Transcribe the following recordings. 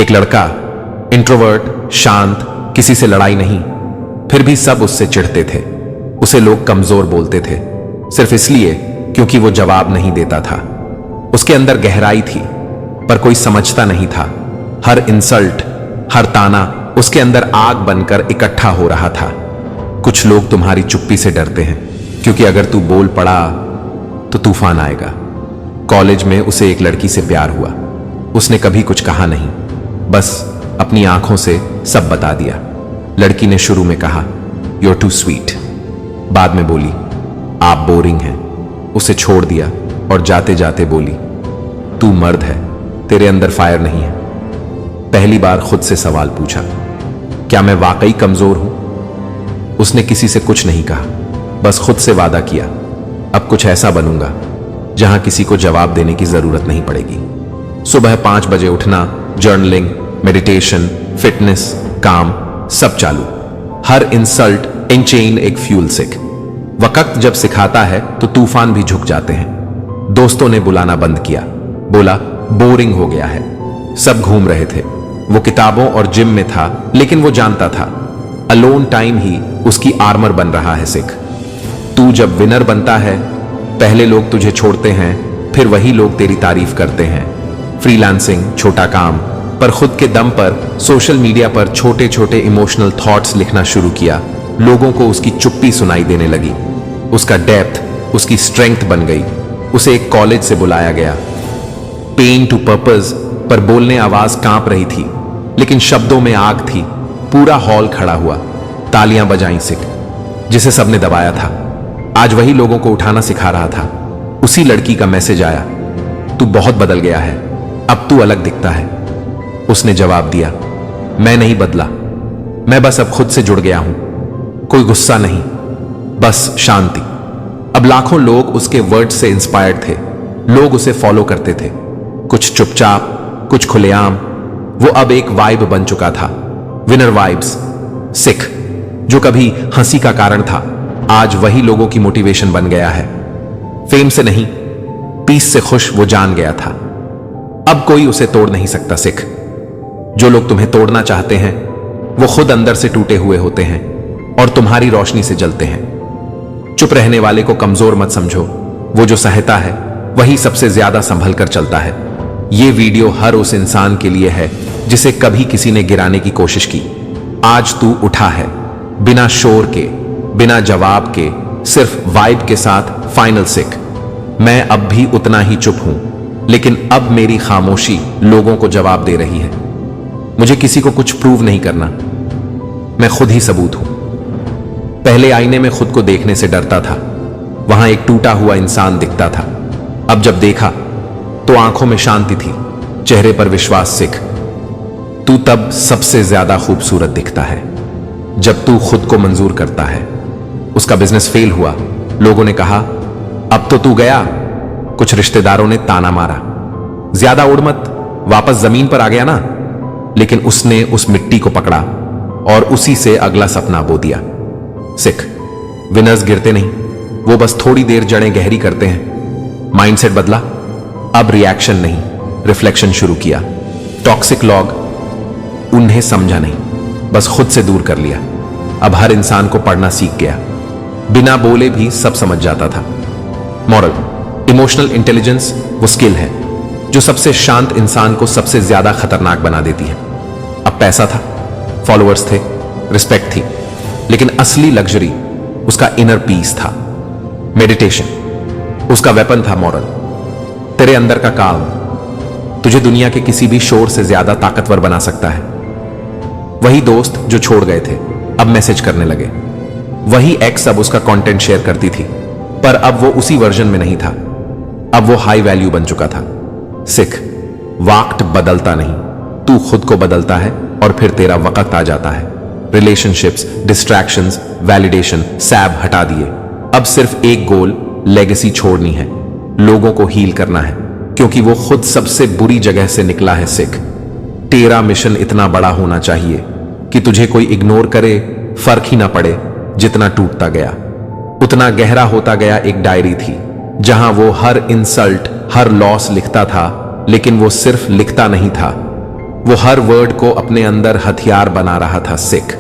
एक लड़का, इंट्रोवर्ट, शांत, किसी से लड़ाई नहीं, फिर भी सब उससे चिढ़ते थे। उसे लोग कमजोर बोलते थे, सिर्फ इसलिए क्योंकि वो जवाब नहीं देता था। उसके अंदर गहराई थी, पर कोई समझता नहीं था। हर इंसल्ट, हर ताना उसके अंदर आग बनकर इकट्ठा हो रहा था। कुछ लोग तुम्हारी चुप्पी से डरते हैं, क्योंकि अगर तू बोल पड़ा तो तूफान आएगा। कॉलेज में उसे एक लड़की से प्यार हुआ। उसने कभी कुछ कहा नहीं, बस अपनी आंखों से सब बता दिया। लड़की ने शुरू में कहा, "You're too sweet." बाद में बोली, "आप बोरिंग हैं।" उसे छोड़ दिया और जाते जाते बोली, "तू मर्द है, तेरे अंदर फायर नहीं है।" पहली बार खुद से सवाल पूछा, क्या मैं वाकई कमजोर हूं? उसने किसी से कुछ नहीं कहा, बस खुद से वादा किया, अब कुछ ऐसा बनूंगा जहां किसी को जवाब देने की जरूरत नहीं पड़ेगी। सुबह 5 बजे उठना, जर्नलिंग, मेडिटेशन, फिटनेस, काम, सब चालू। हर इंसल्ट इन चेन एक फ्यूल सिक। वक्त जब सिखाता है तो तूफान भी झुक जाते हैं। दोस्तों ने बुलाना बंद किया, बोला बोरिंग हो गया है। सब घूम रहे थे, वो किताबों और जिम में था, लेकिन वो जानता था अलोन टाइम ही उसकी आर्मर बन रहा है सिख। तू जब विनर बनता है, पहले लोग तुझे छोड़ते हैं, फिर वही लोग तेरी तारीफ करते हैं। फ्रीलांसिंग, छोटा काम, पर खुद के दम पर सोशल मीडिया पर छोटे छोटे इमोशनल थॉट्स लिखना शुरू किया। लोगों को उसकी चुप्पी सुनाई देने लगी। उसका डेप्थ उसकी स्ट्रेंथ बन गई। उसे एक कॉलेज से बुलाया गया, पेन टू पर्पस, पर बोलने आवाज कांप रही थी, लेकिन शब्दों में आग थी। पूरा हॉल खड़ा हुआ, तालियां बजाई सिख, जिसे सबने दबाया था। आज वही लोगों को उठाना सिखा रहा था। उसी लड़की का मैसेज आया, "तू बहुत बदल गया है, अब तू अलग दिखता है।" उसने जवाब दिया, "मैं नहीं बदला, मैं बस अब खुद से जुड़ गया हूं। कोई गुस्सा नहीं, बस शांति।" अब लाखों लोग उसके वर्ड से इंस्पायर्ड थे। लोग उसे फॉलो करते थे, कुछ चुपचाप, कुछ खुलेआम। वो अब एक वाइब बन चुका था, विनर वाइब्स। सिख, जो कभी हंसी का कारण था, आज वही लोगों की मोटिवेशन बन गया है। फेम से नहीं, पीस से खुश वो जान गया था। अब कोई उसे तोड़ नहीं सकता सिख। जो लोग तुम्हें तोड़ना चाहते हैं, वो खुद अंदर से टूटे हुए होते हैं और तुम्हारी रोशनी से जलते हैं। चुप रहने वाले को कमजोर मत समझो, वो जो सहता है वही सबसे ज्यादा संभल कर चलता है। ये वीडियो हर उस इंसान के लिए है जिसे कभी किसी ने गिराने की कोशिश की। आज तू उठा है, बिना शोर के, बिना जवाब के, सिर्फ वाइब के साथ। फाइनल सिख, मैं अब भी उतना ही चुप हूं, लेकिन अब मेरी खामोशी लोगों को जवाब दे रही है। मुझे किसी को कुछ प्रूव नहीं करना, मैं खुद ही सबूत हूं। पहले आईने में खुद को देखने से डरता था, वहां एक टूटा हुआ इंसान दिखता था। अब जब देखा तो आंखों में शांति थी, चेहरे पर विश्वास सिख। तू तब सबसे ज्यादा खूबसूरत दिखता है जब तू खुद को मंजूर करता है। उसका बिजनेस फेल हुआ, लोगों ने कहा अब तो तू गया। कुछ रिश्तेदारों ने ताना मारा, ज्यादा उड़ मत, वापस जमीन पर आ गया ना। लेकिन उसने उस मिट्टी को पकड़ा और उसी से अगला सपना बो दिया। सिख, विनर्स गिरते नहीं, वो बस थोड़ी देर जड़ें गहरी करते हैं। माइंडसेट बदला, अब रिएक्शन नहीं, रिफ्लेक्शन शुरू किया। टॉक्सिक लॉग उन्हें समझा नहीं, बस खुद से दूर कर लिया। अब हर इंसान को पढ़ना सीख गया, बिना बोले भी सब समझ जाता था। मॉरल, इमोशनल इंटेलिजेंस वो स्किल है जो सबसे शांत इंसान को सबसे ज्यादा खतरनाक बना देती है। अब पैसा था, फॉलोअर्स थे, रिस्पेक्ट थी, लेकिन असली लग्जरी उसका इनर पीस था। मेडिटेशन उसका वेपन था। मॉरल, तेरे अंदर का काम तुझे दुनिया के किसी भी शोर से ज्यादा ताकतवर बना सकता है। वही दोस्त जो छोड़ गए थे अब मैसेज करने लगे, वही एक्स अब उसका कंटेंट शेयर करती थी, पर अब वो उसी वर्जन में नहीं था। अब वो हाई वैल्यू बन चुका था। सिख, वक्त बदलता नहीं, तू खुद को बदलता है और फिर तेरा वक्त आ जाता है। रिलेशनशिप्स, डिस्ट्रैक्शंस, वैलिडेशन सैब हटा दिए। अब सिर्फ एक गोल, लेगेसी छोड़नी है, लोगों को हील करना है, क्योंकि वो खुद सबसे बुरी जगह से निकला है। सिख, तेरा मिशन इतना बड़ा होना चाहिए कि तुझे कोई इग्नोर करे फर्क ही ना पड़े। जितना टूटता गया उतना गहरा होता गया। एक डायरी थी जहां वो हर इंसल्ट, हर लॉस लिखता था, लेकिन वो सिर्फ लिखता नहीं था, वो हर वर्ड को अपने अंदर हथियार बना रहा था। सिख,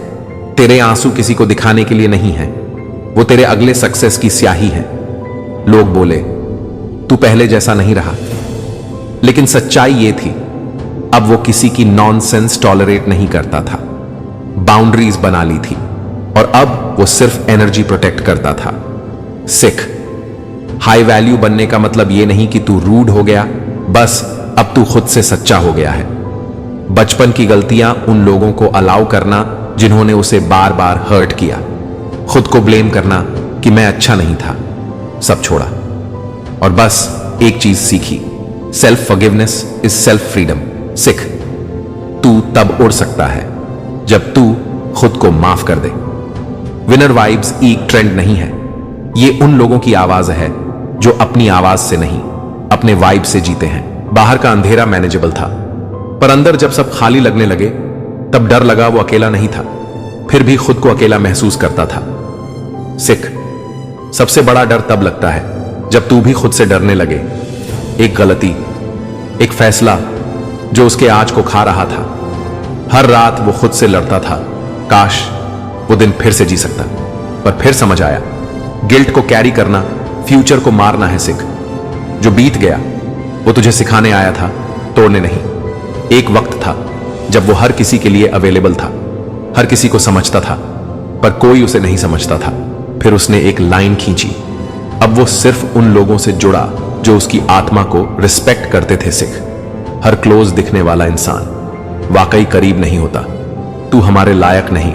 तेरे आंसू किसी को दिखाने के लिए नहीं है, वो तेरे अगले सक्सेस की स्याही है। लोग बोले तू पहले जैसा नहीं रहा, लेकिन सच्चाई ये थी अब वो किसी की नॉनसेंस टॉलरेट नहीं करता था। बाउंड्रीज बना ली थी और अब वो सिर्फ एनर्जी प्रोटेक्ट करता था। सिख, हाई वैल्यू बनने का मतलब ये नहीं कि तू रूड हो गया, बस अब तू खुद से सच्चा हो गया है। बचपन की गलतियां उन लोगों को अलाउ करना जिन्होंने उसे बार बार हर्ट किया, खुद को ब्लेम करना कि मैं अच्छा नहीं था, सब छोड़ा और बस एक चीज सीखी, self forgiveness is self freedom. Sikh, तू तब उड़ सकता है जब तू खुद को माफ कर दे। विनर वाइब्स एक ट्रेंड नहीं है, ये उन लोगों की आवाज है जो अपनी आवाज से नहीं, अपने वाइब से जीते हैं। बाहर का अंधेरा मैनेजेबल था, पर अंदर जब सब खाली लगने लगे तब डर लगा वो अकेला नहीं था, फिर भी खुद को अकेला महसूस करता था। सिख, सबसे बड़ा डर तब लगता है जब तू भी खुद से डरने लगे। एक गलती, एक फैसला जो उसके आज को खा रहा था। हर रात वो खुद से लड़ता था, काश वो दिन फिर से जी सकता, पर फिर समझ आया गिल्ट को कैरी करना फ्यूचर को मारना है। सिख, जो बीत गया वो तुझे सिखाने आया था, तोड़ने नहीं। एक वक्त था जब वो हर किसी के लिए अवेलेबल था, हर किसी को समझता था, पर कोई उसे नहीं समझता था। फिर उसने एक लाइन खींची, अब वो सिर्फ उन लोगों से जुड़ा जो उसकी आत्मा को रिस्पेक्ट करते थे। सिख, हर क्लोज दिखने वाला इंसान वाकई करीब नहीं होता। तू हमारे लायक नहीं,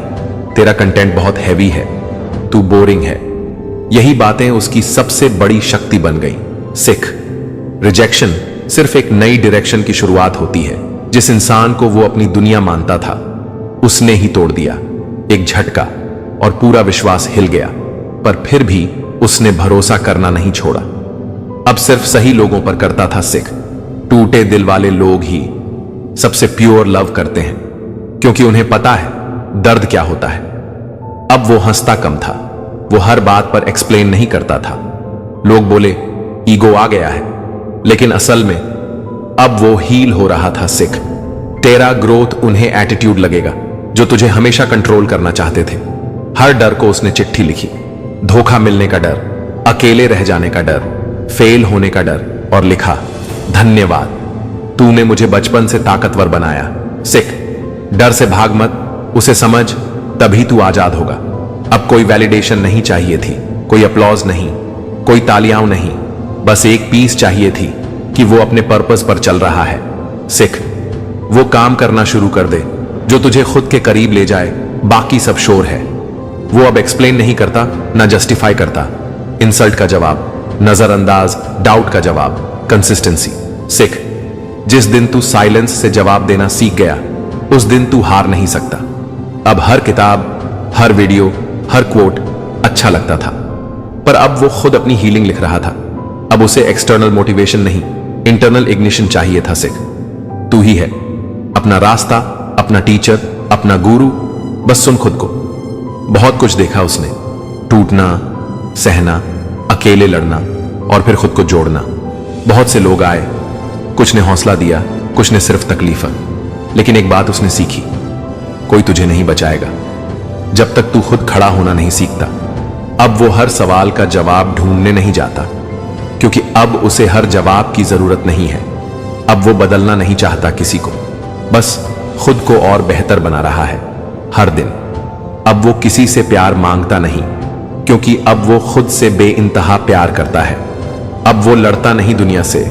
तेरा कंटेंट बहुत हैवी है, तू बोरिंग है, यही बातें उसकी सबसे बड़ी शक्ति बन गई। सिख, रिजेक्शन सिर्फ एक नई डायरेक्शन की शुरुआत होती है। जिस इंसान को वो अपनी दुनिया मानता था उसने ही तोड़ दिया। एक झटका और पूरा विश्वास हिल गया, पर फिर भी उसने भरोसा करना नहीं छोड़ा। अब सिर्फ सही लोगों पर करता था। सिख, टूटे दिल वाले लोग ही सबसे प्योर लव करते हैं, क्योंकि उन्हें पता है दर्द क्या होता है। अब वो हंसता कम था, वो हर बात पर एक्सप्लेन नहीं करता था। लोग बोले ईगो आ गया है, लेकिन असल में अब वो हील हो रहा था। सिख, तेरा ग्रोथ उन्हें एटीट्यूड लगेगा जो तुझे हमेशा कंट्रोल करना चाहते थे। हर डर को उसने चिट्ठी लिखी, धोखा मिलने का डर, अकेले रह जाने का डर, फेल होने का डर, और लिखा धन्यवाद, तूने मुझे बचपन से ताकतवर बनाया। सिख, डर से भाग मत, उसे समझ, तभी तू आजाद होगा। अब कोई वैलिडेशन नहीं चाहिए थी, कोई अपलॉज नहीं, कोई तालियां नहीं, बस एक पीस चाहिए थी कि वो अपने पर्पस पर चल रहा है। सिख, वो काम करना शुरू कर दे जो तुझे खुद के करीब ले जाए, बाकी सब शोर है। वो अब एक्सप्लेन नहीं करता, ना जस्टिफाई करता। इंसल्ट का जवाब, नजरअंदाज, डाउट का जवाब, कंसिस्टेंसी। सिख, जिस दिन तू साइलेंस से जवाब देना सीख गया उस दिन तू हार नहीं सकता। अब हर किताब, हर वीडियो, हर कोट अच्छा लगता था, पर अब वो खुद अपनी हीलिंग लिख रहा था। अब उसे एक्सटर्नल मोटिवेशन नहीं, इंटरनल इग्निशन चाहिए था। सिख, तू ही है अपना रास्ता, अपना टीचर, अपना गुरु, बस सुन खुद को। बहुत कुछ देखा उसने, टूटना, सहना, अकेले लड़ना और फिर खुद को जोड़ना। बहुत से लोग आए, कुछ ने हौसला दिया, कुछ ने सिर्फ तकलीफ, लेकिन एक बात उसने सीखी, कोई तुझे नहीं बचाएगा जब तक तू खुद खड़ा होना नहीं सीखता। अब वो हर सवाल का जवाब ढूंढने नहीं जाता, क्योंकि अब उसे हर जवाब की जरूरत नहीं है। अब वो बदलना नहीं चाहता किसी को, बस खुद को और बेहतर बना रहा है हर दिन। अब वो किसी से प्यार मांगता नहीं, क्योंकि अब वो खुद से बेइंतहा प्यार करता है। अब वो लड़ता नहीं दुनिया से,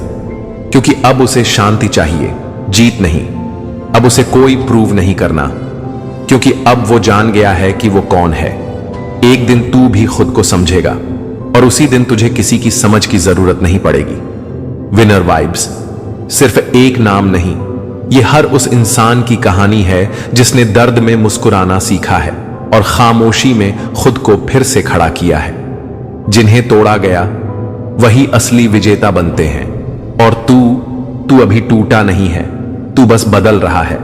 क्योंकि अब उसे शांति चाहिए, जीत नहीं। अब उसे कोई प्रूव नहीं करना, क्योंकि अब वो जान गया है कि वो कौन है। एक दिन तू भी खुद को समझेगा और उसी दिन तुझे किसी की समझ की जरूरत नहीं पड़ेगी। विनर वाइब्स सिर्फ एक नाम नहीं, ये हर उस इंसान की कहानी है जिसने दर्द में मुस्कुराना सीखा है और खामोशी में खुद को फिर से खड़ा किया है। जिन्हें तोड़ा गया वही असली विजेता बनते हैं, और तू अभी टूटा नहीं है, तू बस बदल रहा है।